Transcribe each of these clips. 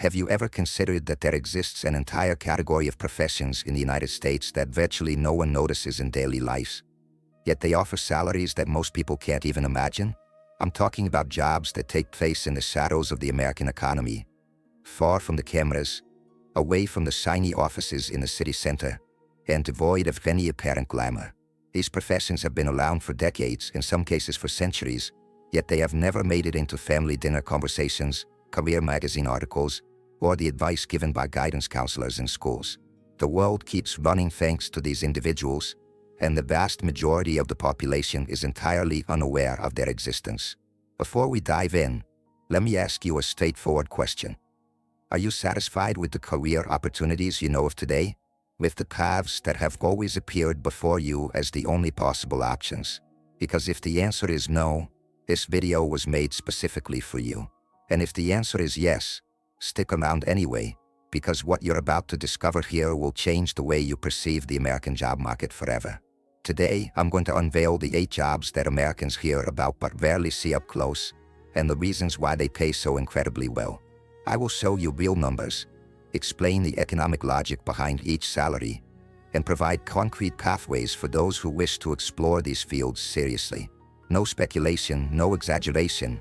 Have you ever considered that there exists an entire category of professions in the United States that virtually no one notices in daily life? Yet they offer salaries that most people can't even imagine? I'm talking about jobs that take place in the shadows of the American economy, far from the cameras, away from the shiny offices in the city center, and devoid of any apparent glamour. These professions have been around for decades, in some cases for centuries, yet they have never made it into family dinner conversations, career magazine articles, or the advice given by guidance counselors in schools. The world keeps running thanks to these individuals, and the vast majority of the population is entirely unaware of their existence. Before we dive in, let me ask you a straightforward question. Are you satisfied with the career opportunities you know of today? With the paths that have always appeared before you as the only possible options? Because if the answer is no, this video was made specifically for you. And if the answer is yes, stick around anyway, because what you're about to discover here will change the way you perceive the American job market forever. Today, I'm going to unveil the 8 jobs that Americans hear about but rarely see up close, and the reasons why they pay so incredibly well. I will show you real numbers, explain the economic logic behind each salary, and provide concrete pathways for those who wish to explore these fields seriously. No speculation, no exaggeration,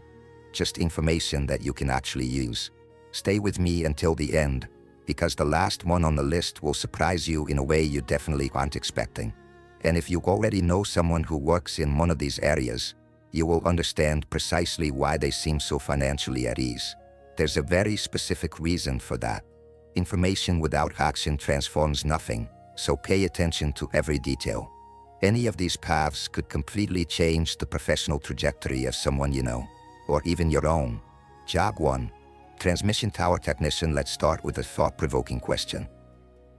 just information that you can actually use. Stay with me until the end, because the last one on the list will surprise you in a way you definitely aren't expecting. And if you already know someone who works in one of these areas, you will understand precisely why they seem so financially at ease. There's a very specific reason for that. Information without action transforms nothing, so pay attention to every detail. Any of these paths could completely change the professional trajectory of someone you know, or even your own. Job 1. Transmission tower technician. Let's start with a thought-provoking question.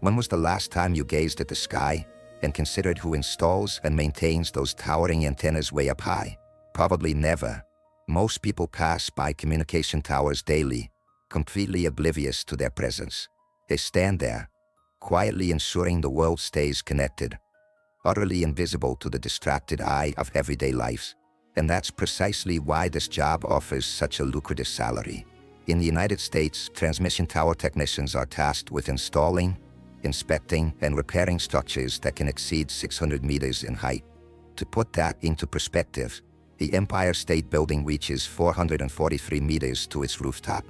When was the last time you gazed at the sky and considered who installs and maintains those towering antennas way up high? Probably never. Most people pass by communication towers daily, completely oblivious to their presence. They stand there, quietly ensuring the world stays connected, utterly invisible to the distracted eye of everyday life. And that's precisely why this job offers such a lucrative salary. In the United States, transmission tower technicians are tasked with installing, inspecting, and repairing structures that can exceed 600 meters in height. To put that into perspective, the Empire State Building reaches 443 meters to its rooftop.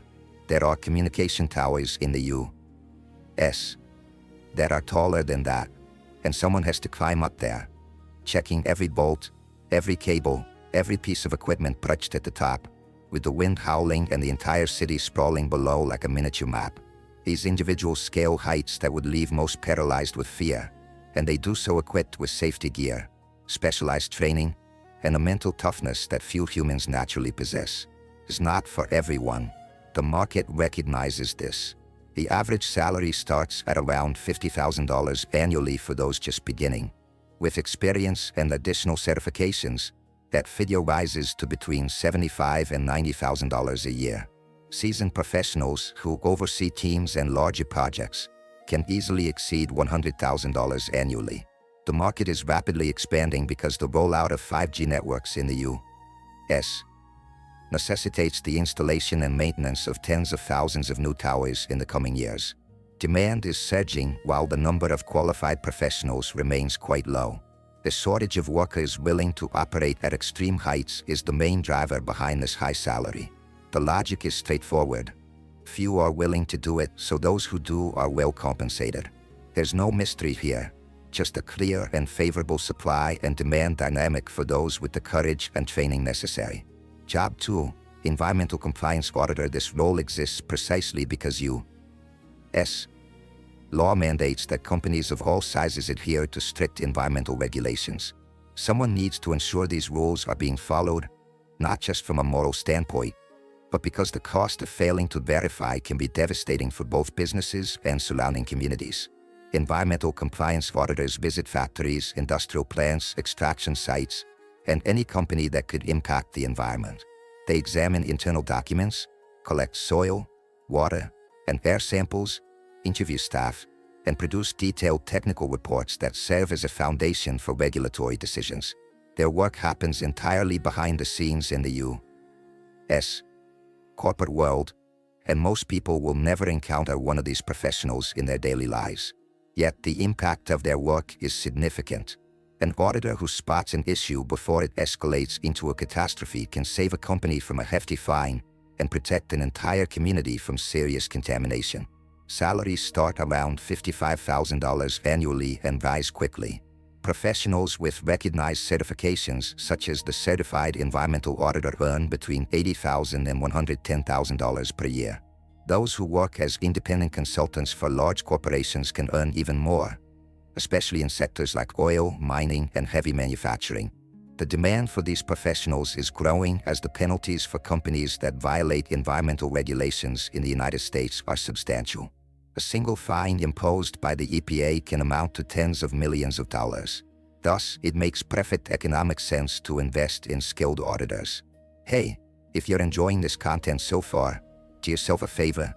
There are communication towers in the U.S. that are taller than that, and someone has to climb up there, checking every bolt, every cable, every piece of equipment perched at the top, with the wind howling and the entire city sprawling below like a miniature map. These individuals scale heights that would leave most paralyzed with fear, and they do so equipped with safety gear, specialized training, and a mental toughness that few humans naturally possess. It's not for everyone. The market recognizes this. The average salary starts at around $50,000 annually for those just beginning. With experience and additional certifications, that figure rises to between $75,000 and $90,000 a year. Seasoned professionals who oversee teams and larger projects can easily exceed $100,000 annually. The market is rapidly expanding because the rollout of 5G networks in the U.S. necessitates the installation and maintenance of tens of thousands of new towers in the coming years. Demand is surging while the number of qualified professionals remains quite low. The shortage of workers willing to operate at extreme heights is the main driver behind this high salary. The logic is straightforward. Few are willing to do it, so those who do are well compensated. There's no mystery here, just a clear and favorable supply and demand dynamic for those with the courage and training necessary. Job 2. Environmental compliance auditor. This role exists precisely because U.S. law mandates that companies of all sizes adhere to strict environmental regulations. Someone needs to ensure these rules are being followed, not just from a moral standpoint, but because the cost of failing to verify can be devastating for both businesses and surrounding communities. Environmental compliance auditors visit factories, industrial plants, extraction sites, and any company that could impact the environment. They examine internal documents, collect soil, water, and air samples, interview staff, and produce detailed technical reports that serve as a foundation for regulatory decisions. Their work happens entirely behind the scenes in the U.S. corporate world, and most people will never encounter one of these professionals in their daily lives. Yet the impact of their work is significant. An auditor who spots an issue before it escalates into a catastrophe can save a company from a hefty fine and protect an entire community from serious contamination. Salaries start around $55,000 annually and rise quickly. Professionals with recognized certifications, such as the Certified Environmental Auditor, earn between $80,000 and $110,000 per year. Those who work as independent consultants for large corporations can earn even more, especially in sectors like oil, mining, and heavy manufacturing. The demand for these professionals is growing as the penalties for companies that violate environmental regulations in the United States are substantial. A single fine imposed by the EPA can amount to tens of millions of dollars. Thus, it makes perfect economic sense to invest in skilled auditors. Hey, if you're enjoying this content so far, do yourself a favor.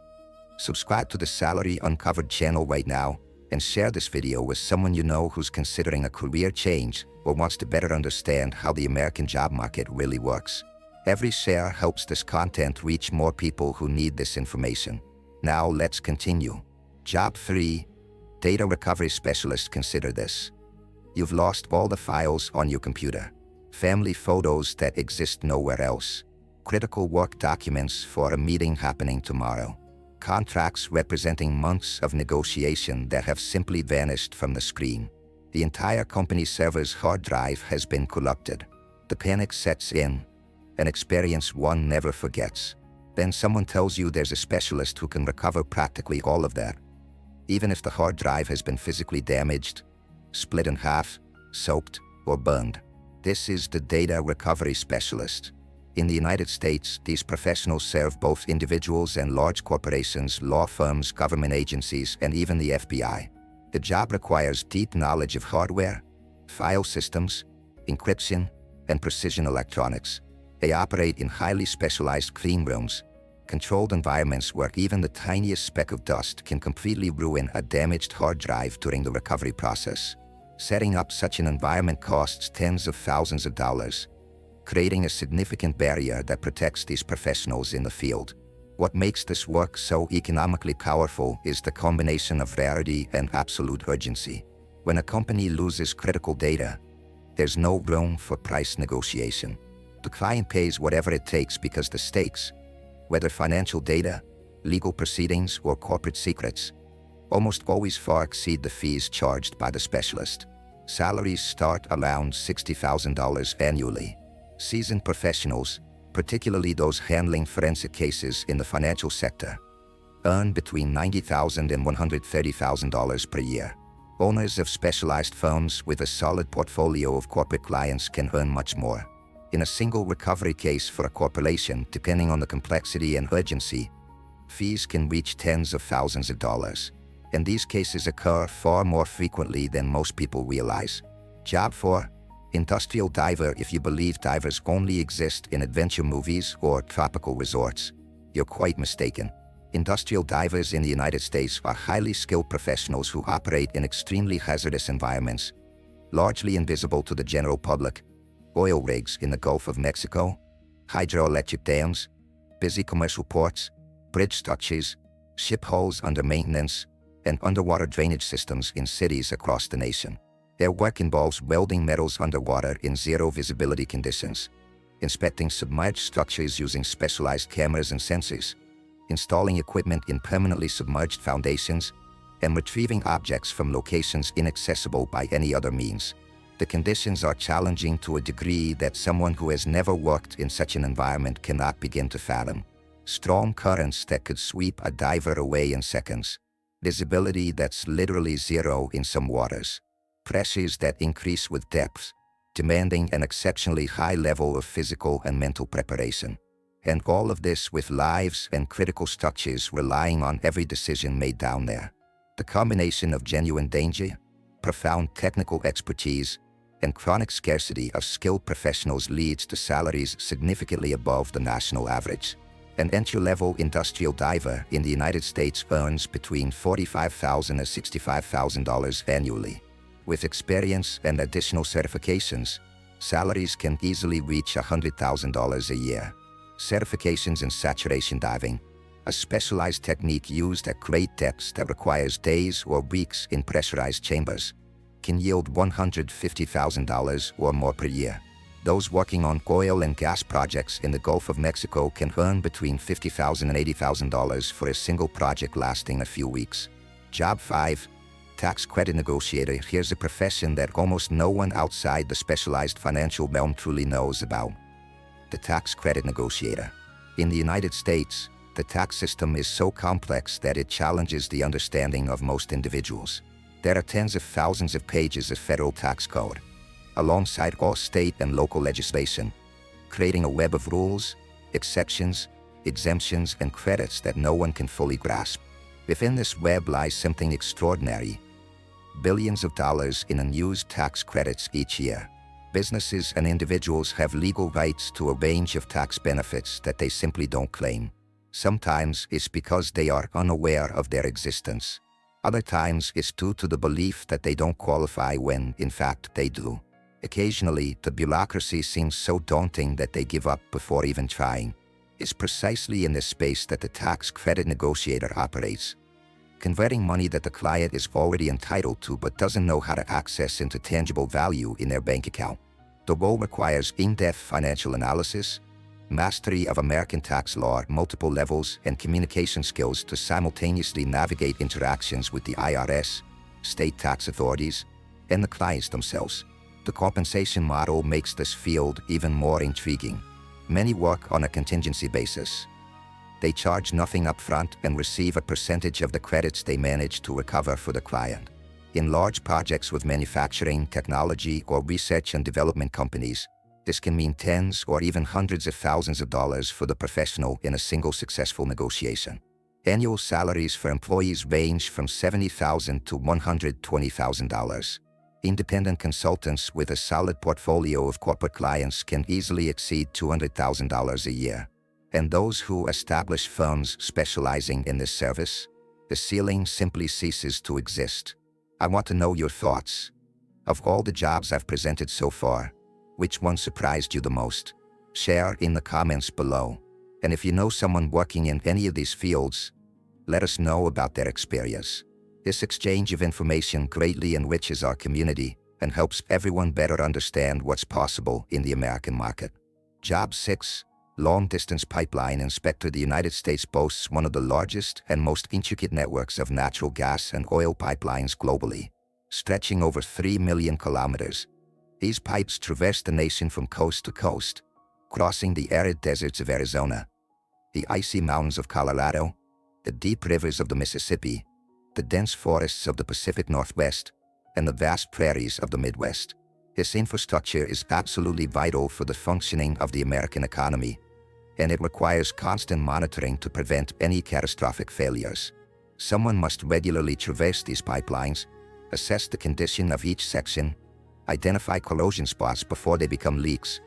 Subscribe to the Salary Uncovered channel right now and share this video with someone you know who's considering a career change or wants to better understand how the American job market really works. Every share helps this content reach more people who need this information. Now let's continue. Job 3. Data Recovery Specialist. Consider this. You've lost all the files on your computer. Family photos that exist nowhere else. Critical work documents for a meeting happening tomorrow. Contracts representing months of negotiation that have simply vanished from the screen. The entire company's server's hard drive has been corrupted. The panic sets in, an experience one never forgets. Then someone tells you there's a specialist who can recover practically all of that, even if the hard drive has been physically damaged, split in half, soaked, or burned. This is the data recovery specialist. In the United States, these professionals serve both individuals and large corporations, law firms, government agencies, and even the FBI. The job requires deep knowledge of hardware, file systems, encryption, and precision electronics. They operate in highly specialized clean rooms, controlled environments where even the tiniest speck of dust can completely ruin a damaged hard drive during the recovery process. Setting up such an environment costs tens of thousands of dollars, creating a significant barrier that protects these professionals in the field. What makes this work so economically powerful is the combination of rarity and absolute urgency. When a company loses critical data, there's no room for price negotiation. The client pays whatever it takes because the stakes, whether financial data, legal proceedings, or corporate secrets, almost always far exceed the fees charged by the specialist. Salaries start around $60,000 annually. Seasoned professionals, particularly those handling forensic cases in the financial sector, earn between $90,000 and $130,000 per year. Owners of specialized firms with a solid portfolio of corporate clients can earn much more. In a single recovery case for a corporation, depending on the complexity and urgency, fees can reach tens of thousands of dollars. And these cases occur far more frequently than most people realize. Job 4. Industrial diver. If you believe divers only exist in adventure movies or tropical resorts, you're quite mistaken. Industrial divers in the United States are highly skilled professionals who operate in extremely hazardous environments, largely invisible to the general public. Oil rigs in the Gulf of Mexico, hydroelectric dams, busy commercial ports, bridge structures, ship hulls under maintenance, and underwater drainage systems in cities across the nation. Their work involves welding metals underwater in zero visibility conditions, inspecting submerged structures using specialized cameras and sensors, installing equipment in permanently submerged foundations, and retrieving objects from locations inaccessible by any other means. The conditions are challenging to a degree that someone who has never worked in such an environment cannot begin to fathom. Storm currents that could sweep a diver away in seconds. Visibility that's literally zero in some waters. Pressures that increase with depth, demanding an exceptionally high level of physical and mental preparation. And all of this with lives and critical structures relying on every decision made down there. The combination of genuine danger, profound technical expertise, and chronic scarcity of skilled professionals leads to salaries significantly above the national average. An entry-level industrial diver in the United States earns between $45,000 and $65,000 annually. With experience and additional certifications, salaries can easily reach $100,000 a year. Certifications in saturation diving, a specialized technique used at great depths that requires days or weeks in pressurized chambers, can yield $150,000 or more per year. Those working on oil and gas projects in the Gulf of Mexico can earn between $50,000 and $80,000 for a single project lasting a few weeks. Job 5. Tax credit negotiator. Here's a profession that almost no one outside the specialized financial realm truly knows about. The tax credit negotiator. In the United States, the tax system is so complex that it challenges the understanding of most individuals. There are tens of thousands of pages of federal tax code, alongside all state and local legislation, creating a web of rules, exceptions, exemptions, and credits that no one can fully grasp. Within this web lies something extraordinary: billions of dollars in unused tax credits each year. Businesses and individuals have legal rights to a range of tax benefits that they simply don't claim. Sometimes it's because they are unaware of their existence. Other times it's due to the belief that they don't qualify when, in fact, they do. Occasionally, the bureaucracy seems so daunting that they give up before even trying. It's precisely in this space that the tax credit negotiator operates, converting money that the client is already entitled to but doesn't know how to access into tangible value in their bank account. The role requires in-depth financial analysis, mastery of American tax law at multiple levels, and communication skills to simultaneously navigate interactions with the IRS, state tax authorities, and the clients themselves. The compensation model makes this field even more intriguing. Many work on a contingency basis. They charge nothing upfront and receive a percentage of the credits they manage to recover for the client. In large projects with manufacturing, technology, or research and development companies, this can mean tens or even hundreds of thousands of dollars for the professional in a single successful negotiation. Annual salaries for employees range from $70,000 to $120,000. Independent consultants with a solid portfolio of corporate clients can easily exceed $200,000 a year. And those who establish firms specializing in this service, the ceiling simply ceases to exist. I want to know your thoughts. Of all the jobs I've presented so far, which one surprised you the most? Share in the comments below. And if you know someone working in any of these fields, let us know about their experience. This exchange of information greatly enriches our community and helps everyone better understand what's possible in the American market. Job 6. Long-distance pipeline inspector. The United States boasts one of the largest and most intricate networks of natural gas and oil pipelines globally, stretching over 3 million kilometers. These pipes traverse the nation from coast to coast, crossing the arid deserts of Arizona, the icy mountains of Colorado, the deep rivers of the Mississippi, the dense forests of the Pacific Northwest, and the vast prairies of the Midwest. This infrastructure is absolutely vital for the functioning of the American economy, and it requires constant monitoring to prevent any catastrophic failures. Someone must regularly traverse these pipelines, assess the condition of each section, identify corrosion spots before they become leaks,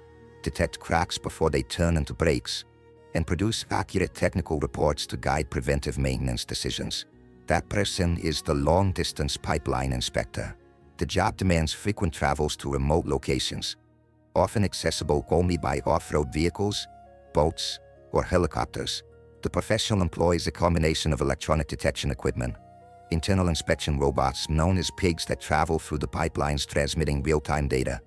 detect cracks before they turn into breaks, and produce accurate technical reports to guide preventive maintenance decisions. That person is the long-distance pipeline inspector. The job demands frequent travels to remote locations, often accessible only by off-road vehicles, boats, or helicopters. The professional employs a combination of electronic detection equipment, internal inspection robots known as pigs that travel through the pipelines transmitting real-time data,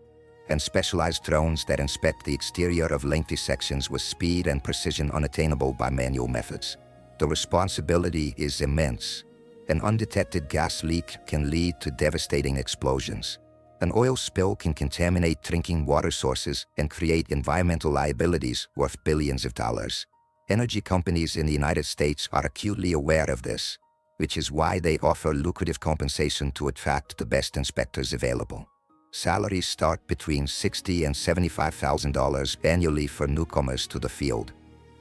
and specialized drones that inspect the exterior of lengthy sections with speed and precision unattainable by manual methods. The responsibility is immense. An undetected gas leak can lead to devastating explosions. An oil spill can contaminate drinking water sources and create environmental liabilities worth billions of dollars. Energy companies in the United States are acutely aware of this, which is why they offer lucrative compensation to attract the best inspectors available. Salaries start between $60,000 and $75,000 annually for newcomers to the field.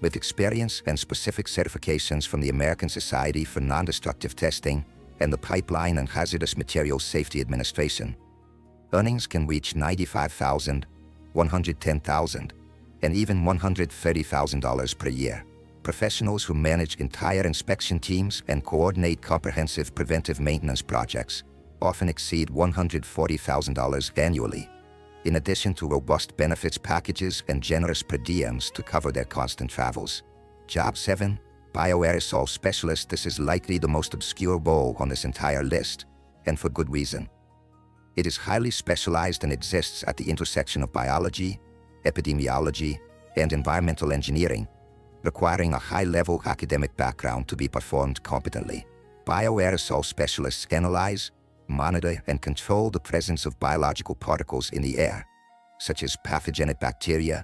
With experience and specific certifications from the American Society for Non-Destructive Testing and the Pipeline and Hazardous Materials Safety Administration, earnings can reach $95,000, $110,000, and even $130,000 per year. Professionals who manage entire inspection teams and coordinate comprehensive preventive maintenance projects often exceed $140,000 annually, in addition to robust benefits packages and generous per diems to cover their constant travels. Job 7. Bioaerosol specialist. This is likely the most obscure role on this entire list, and for good reason. It is highly specialized and exists at the intersection of biology, epidemiology, and environmental engineering, requiring a high-level academic background to be performed competently. Bioaerosol specialists analyze, monitor, and control the presence of biological particles in the air, such as pathogenic bacteria,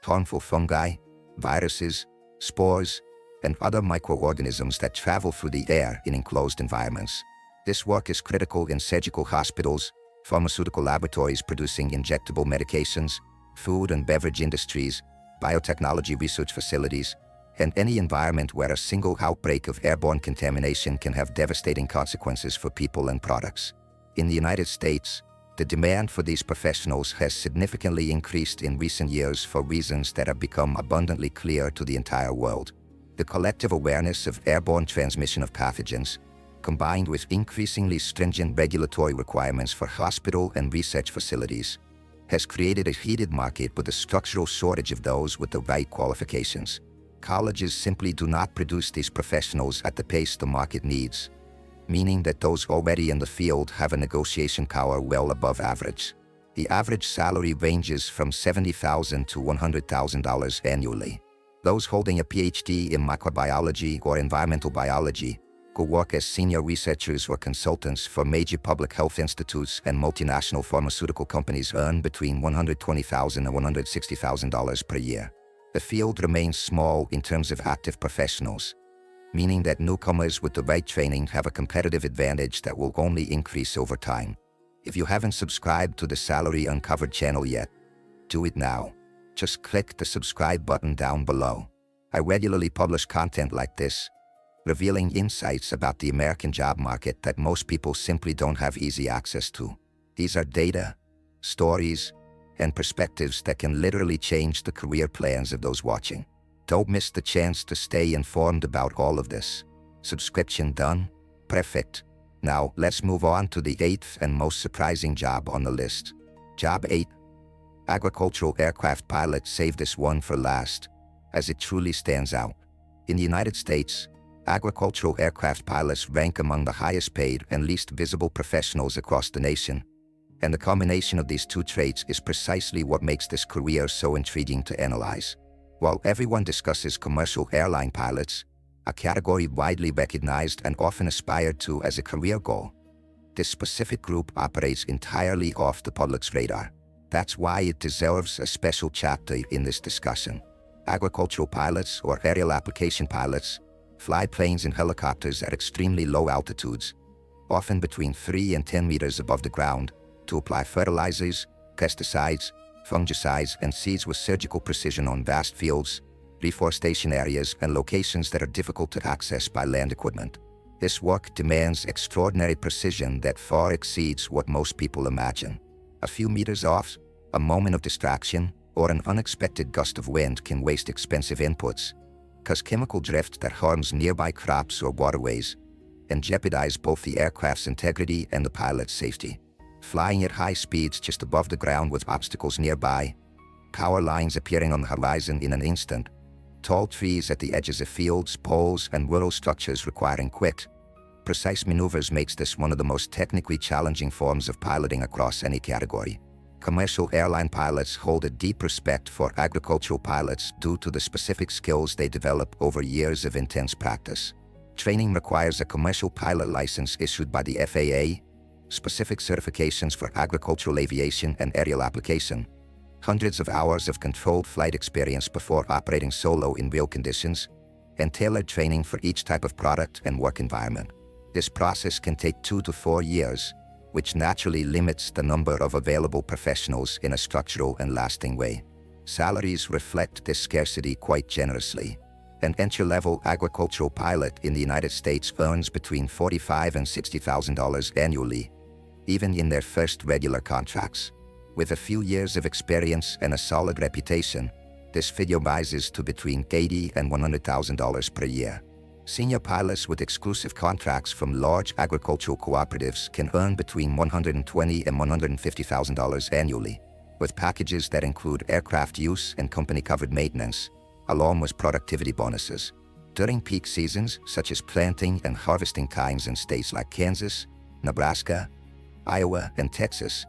harmful fungi, viruses, spores, and other microorganisms that travel through the air in enclosed environments. This work is critical in surgical hospitals, pharmaceutical laboratories producing injectable medications, food and beverage industries, biotechnology research facilities, and any environment where a single outbreak of airborne contamination can have devastating consequences for people and products. In the United States, the demand for these professionals has significantly increased in recent years for reasons that have become abundantly clear to the entire world. The collective awareness of airborne transmission of pathogens, combined with increasingly stringent regulatory requirements for hospital and research facilities, has created a heated market with a structural shortage of those with the right qualifications. Colleges simply do not produce these professionals at the pace the market needs, meaning that those already in the field have a negotiation power well above average. The average salary ranges from $70,000 to $100,000 annually. Those holding a PhD in microbiology or environmental biology who work as senior researchers or consultants for major public health institutes and multinational pharmaceutical companies earn between $120,000 and $160,000 per year. The field remains small in terms of active professionals, meaning that newcomers with the right training have a competitive advantage that will only increase over time. If you haven't subscribed to the Salary Uncovered channel yet, do it now. Just click the subscribe button down below. I regularly publish content like this, revealing insights about the American job market that most people simply don't have easy access to. These are data, stories, and perspectives that can literally change the career plans of those watching. Don't miss the chance to stay informed about all of this. Subscription done? Perfect. Now, let's move on to the 8th and most surprising job on the list. Job 8. Agricultural aircraft pilot. Save this one for last, as it truly stands out. In the United States, agricultural aircraft pilots rank among the highest paid and least visible professionals across the nation, and the combination of these two traits is precisely what makes this career so intriguing to analyze. While everyone discusses commercial airline pilots, a category widely recognized and often aspired to as a career goal, this specific group operates entirely off the public's radar. That's why it deserves a special chapter in this discussion. Agricultural pilots, or aerial application pilots, fly planes and helicopters at extremely low altitudes, often between 3 and 10 meters above the ground, to apply fertilizers, pesticides, fungicides, and seeds with surgical precision on vast fields, reforestation areas, and locations that are difficult to access by land equipment. This work demands extraordinary precision that far exceeds what most people imagine. A few meters off, a moment of distraction, or an unexpected gust of wind can waste expensive inputs, cause chemical drift that harms nearby crops or waterways, and jeopardize both the aircraft's integrity and the pilot's safety. Flying at high speeds just above the ground with obstacles nearby, power lines appearing on the horizon in an instant, tall trees at the edges of fields, poles, and rural structures requiring quick, precise maneuvers makes this one of the most technically challenging forms of piloting across any category. Commercial airline pilots hold a deep respect for agricultural pilots due to the specific skills they develop over years of intense practice. Training requires a commercial pilot license issued by the FAA, specific certifications for agricultural aviation and aerial application, hundreds of hours of controlled flight experience before operating solo in real conditions, and tailored training for each type of product and work environment. This process can take 2 to 4 years, which naturally limits the number of available professionals in a structural and lasting way. Salaries reflect this scarcity quite generously. An entry-level agricultural pilot in the United States earns between $45,000 and $60,000 annually, even in their first regular contracts. With a few years of experience and a solid reputation, this figure rises to between $80,000 and $100,000 per year. Senior pilots with exclusive contracts from large agricultural cooperatives can earn between $120,000 and $150,000 annually, with packages that include aircraft use and company-covered maintenance, along with productivity bonuses. During peak seasons, such as planting and harvesting times in states like Kansas, Nebraska, Iowa, and Texas,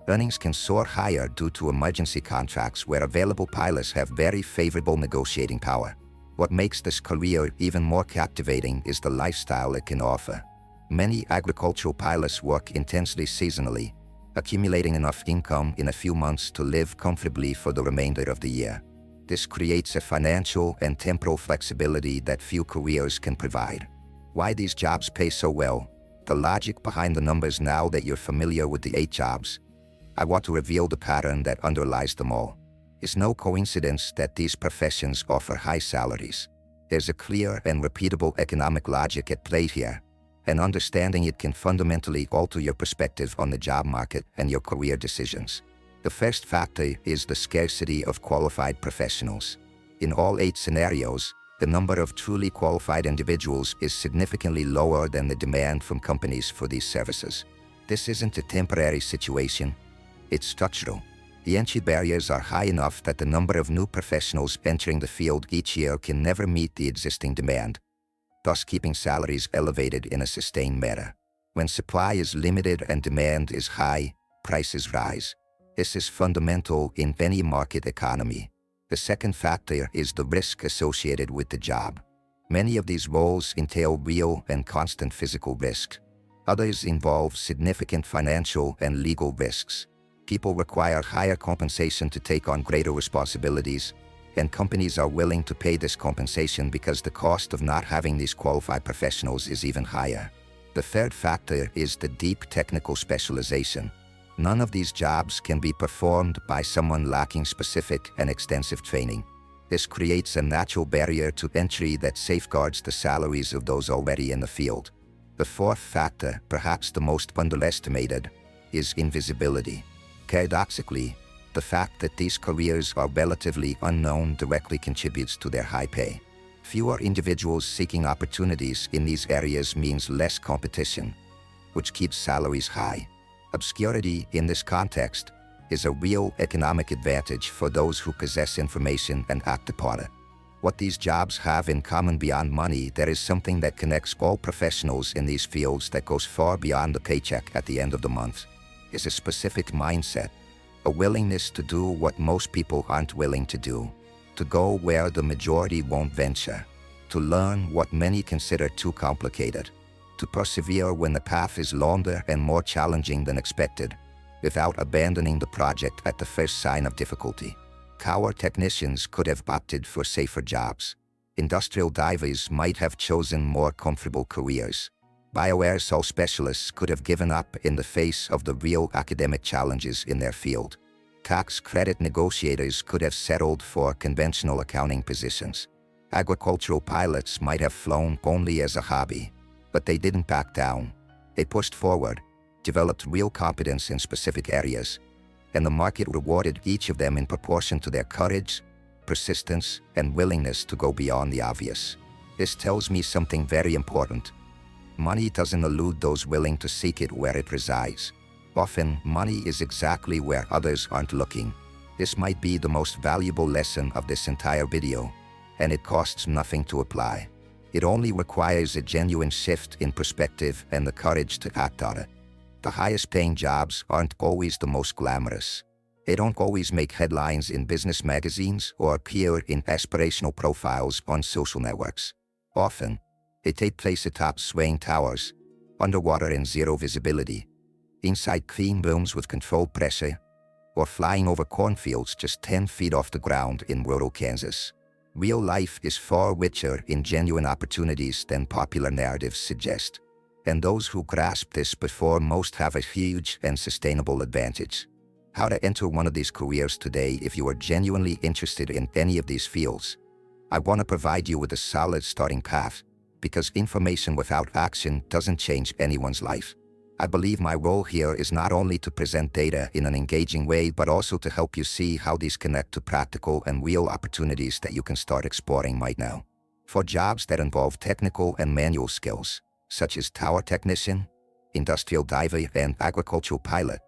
earnings can soar higher due to emergency contracts where available pilots have very favorable negotiating power. What makes this career even more captivating is the lifestyle it can offer. Many agricultural pilots work intensely seasonally, accumulating enough income in a few months to live comfortably for the remainder of the year. This creates a financial and temporal flexibility that few careers can provide. Why these jobs pay so well? The logic behind the numbers. Now that you're familiar with the 8 jobs, I want to reveal the pattern that underlies them all. It's no coincidence that these professions offer high salaries. There's a clear and repeatable economic logic at play here, and understanding it can fundamentally alter your perspective on the job market and your career decisions. The first factor is the scarcity of qualified professionals. In all 8 scenarios, the number of truly qualified individuals is significantly lower than the demand from companies for these services. This isn't a temporary situation, it's structural. The entry barriers are high enough that the number of new professionals entering the field each year can never meet the existing demand, thus keeping salaries elevated in a sustained manner. When supply is limited and demand is high, prices rise. This is fundamental in any market economy. The second factor is the risk associated with the job. Many of these roles entail real and constant physical risk. Others involve significant financial and legal risks. People require higher compensation to take on greater responsibilities, and companies are willing to pay this compensation because the cost of not having these qualified professionals is even higher. The third factor is the deep technical specialization. None of these jobs can be performed by someone lacking specific and extensive training. This creates a natural barrier to entry that safeguards the salaries of those already in the field. The fourth factor, perhaps the most underestimated, is invisibility. Paradoxically, the fact that these careers are relatively unknown directly contributes to their high pay. Fewer individuals seeking opportunities in these areas means less competition, which keeps salaries high. Obscurity in this context is a real economic advantage for those who possess information and act upon it. What these jobs have in common beyond money, there is something that connects all professionals in these fields that goes far beyond the paycheck at the end of the month. It's a specific mindset, a willingness to do what most people aren't willing to do, to go where the majority won't venture, to learn what many consider too complicated, to persevere when the path is longer and more challenging than expected, without abandoning the project at the first sign of difficulty. Tower technicians could have opted for safer jobs. Industrial divers might have chosen more comfortable careers. Bioaerosol specialists could have given up in the face of the real academic challenges in their field. Tax credit negotiators could have settled for conventional accounting positions. Agricultural pilots might have flown only as a hobby, but they didn't back down. They pushed forward, developed real competence in specific areas, and the market rewarded each of them in proportion to their courage, persistence, and willingness to go beyond the obvious. This tells me something very important. Money doesn't elude those willing to seek it where it resides. Often, money is exactly where others aren't looking. This might be the most valuable lesson of this entire video, and it costs nothing to apply. It only requires a genuine shift in perspective and the courage to act on it. The highest paying jobs aren't always the most glamorous. They don't always make headlines in business magazines or appear in aspirational profiles on social networks. Often, they take place atop swaying towers, underwater in zero visibility, inside clean rooms with controlled pressure, or flying over cornfields just 10 feet off the ground in rural Kansas. Real life is far richer in genuine opportunities than popular narratives suggest, and those who grasp this before most have a huge and sustainable advantage. How to enter one of these careers today? If you are genuinely interested in any of these fields, I want to provide you with a solid starting path, because information without action doesn't change anyone's life. I believe my role here is not only to present data in an engaging way, but also to help you see how these connect to practical and real opportunities that you can start exploring right now. For jobs that involve technical and manual skills, such as tower technician, industrial diver, and agricultural pilot,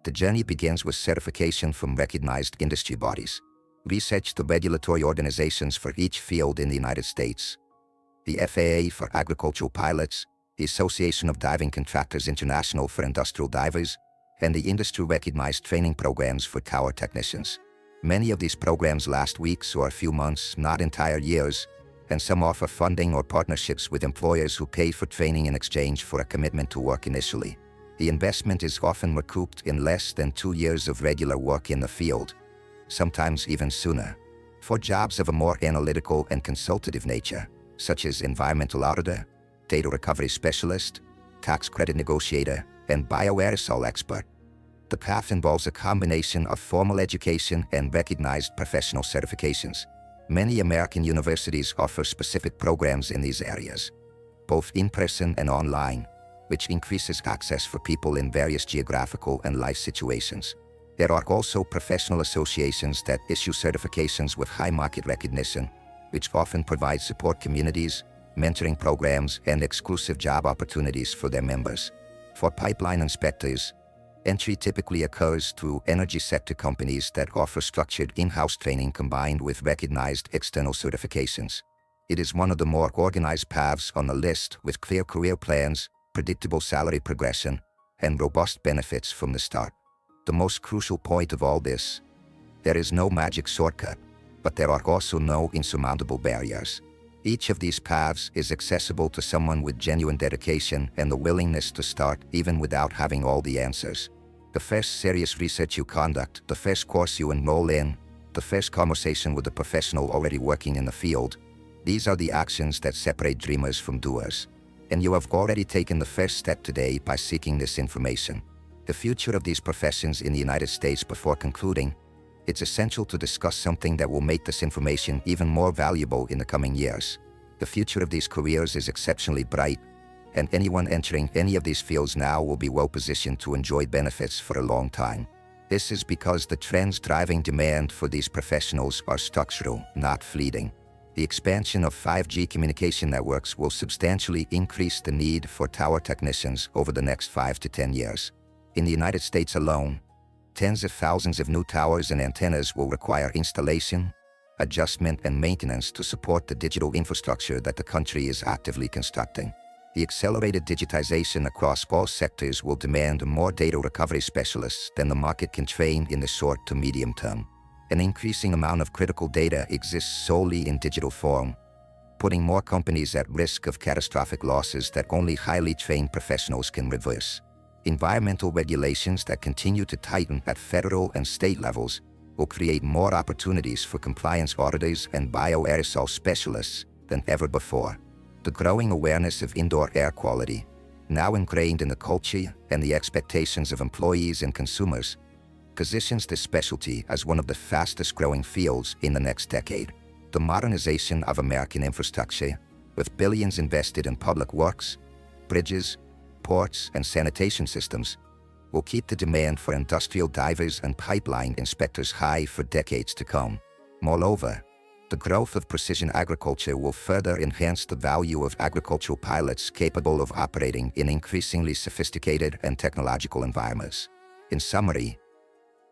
the journey begins with certification from recognized industry bodies. Research the regulatory organizations for each field in the United States. the FAA for agricultural pilots, the Association of Diving Contractors International for industrial divers, and the industry-recognized training programs for tower technicians. Many of these programs last weeks or a few months, not entire years, and some offer funding or partnerships with employers who pay for training in exchange for a commitment to work initially. The investment is often recouped in less than 2 years of regular work in the field, sometimes even sooner. For jobs of a more analytical and consultative nature, such as environmental auditor, data recovery specialist, tax credit negotiator, and bioaerosol expert, the path involves a combination of formal education and recognized professional certifications. Many American universities offer specific programs in these areas, both in person and online, which increases access for people in various geographical and life situations. There are also professional associations that issue certifications with high market recognition, which often provide support communities, mentoring programs, and exclusive job opportunities for their members. For pipeline inspectors, entry typically occurs through energy sector companies that offer structured in-house training combined with recognized external certifications. It is one of the more organized paths on the list, with clear career plans, predictable salary progression, and robust benefits from the start. The most crucial point of all this: there is no magic shortcut, but there are also no insurmountable barriers. Each of these paths is accessible to someone with genuine dedication and the willingness to start even without having all the answers. The first serious research you conduct, the first course you enroll in, the first conversation with a professional already working in the field, these are the actions that separate dreamers from doers. And you have already taken the first step today by seeking this information. The future of these professions in the United States. Before concluding, it's essential to discuss something that will make this information even more valuable in the coming years. The future of these careers is exceptionally bright, and anyone entering any of these fields now will be well positioned to enjoy benefits for a long time. This is because the trends driving demand for these professionals are structural, not fleeting. The expansion of 5G communication networks will substantially increase the need for tower technicians over the next 5 to 10 years. In the United States alone, tens of thousands of new towers and antennas will require installation, adjustment, and maintenance to support the digital infrastructure that the country is actively constructing. The accelerated digitization across all sectors will demand more data recovery specialists than the market can train in the short to medium term. An increasing amount of critical data exists solely in digital form, putting more companies at risk of catastrophic losses that only highly trained professionals can reverse. Environmental regulations that continue to tighten at federal and state levels will create more opportunities for compliance auditors and bioaerosol specialists than ever before. The growing awareness of indoor air quality, now ingrained in the culture and the expectations of employees and consumers, positions this specialty as one of the fastest-growing fields in the next decade. The modernization of American infrastructure, with billions invested in public works, bridges, ports, and sanitation systems, will keep the demand for industrial divers and pipeline inspectors high for decades to come. Moreover, the growth of precision agriculture will further enhance the value of agricultural pilots capable of operating in increasingly sophisticated and technological environments. In summary,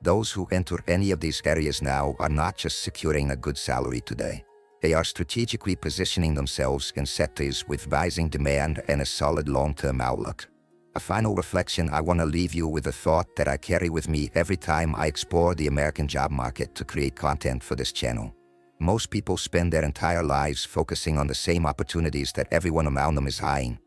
those who enter any of these areas now are not just securing a good salary today. They are strategically positioning themselves in sectors with rising demand and a solid long-term outlook. A final reflection: I want to leave you with a thought that I carry with me every time I explore the American job market to create content for this channel. Most people spend their entire lives focusing on the same opportunities that everyone around them is eyeing,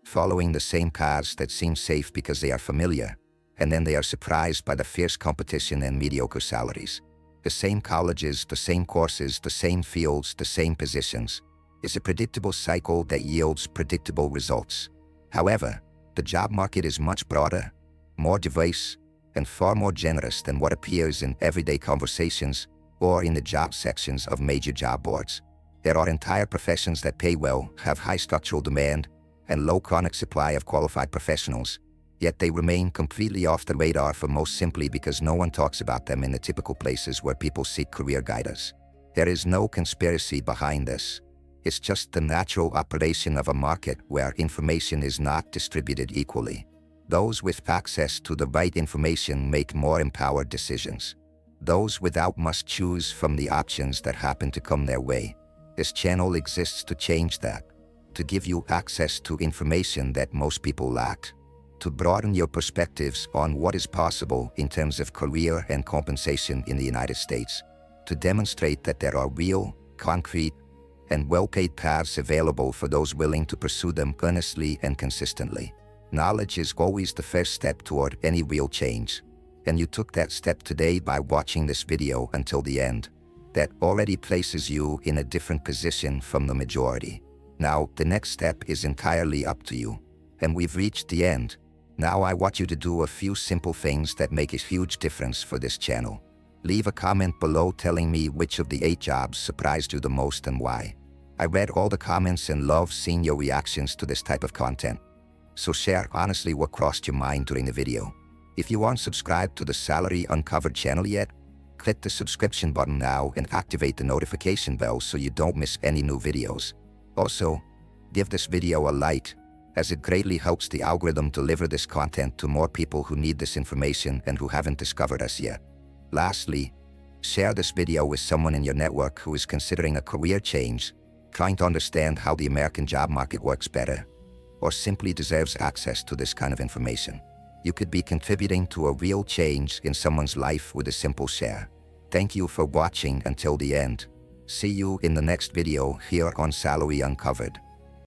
following the same paths that seem safe because they are familiar, and then they are surprised by the fierce competition and mediocre salaries. The same colleges, the same courses, the same fields, the same positions. It's a predictable cycle that yields predictable results. However, the job market is much broader, more diverse, and far more generous than what appears in everyday conversations or in the job sections of major job boards. There are entire professions that pay well, have high structural demand, and low chronic supply of qualified professionals, yet they remain completely off the radar for most simply because no one talks about them in the typical places where people seek career guidance. There is no conspiracy behind this. It's just the natural operation of a market where information is not distributed equally. Those with access to the right information make more empowered decisions. Those without must choose from the options that happen to come their way. This channel exists to change that. to give you access to information that most people lack, to broaden your perspectives on what is possible in terms of career and compensation in the United States, to demonstrate that there are real, concrete, and well-paid paths available for those willing to pursue them earnestly and consistently. Knowledge is always the first step toward any real change, and you took that step today by watching this video until the end. That already places you in a different position from the majority. Now, the next step is entirely up to you. And we've reached the end. Now I want you to do a few simple things that make a huge difference for this channel. Leave a comment below telling me which of the 8 jobs surprised you the most and why. I read all the comments and love seeing your reactions to this type of content. So share honestly what crossed your mind during the video. If you aren't subscribed to the Salary Uncovered channel yet, click the subscription button now and activate the notification bell so you don't miss any new videos. Also, give this video a like, as it greatly helps the algorithm deliver this content to more people who need this information and who haven't discovered us yet. Lastly, share this video with someone in your network who is considering a career change, trying to understand how the American job market works better, or simply deserves access to this kind of information. You could be contributing to a real change in someone's life with a simple share. Thank you for watching until the end. See you in the next video here on Salary Uncovered.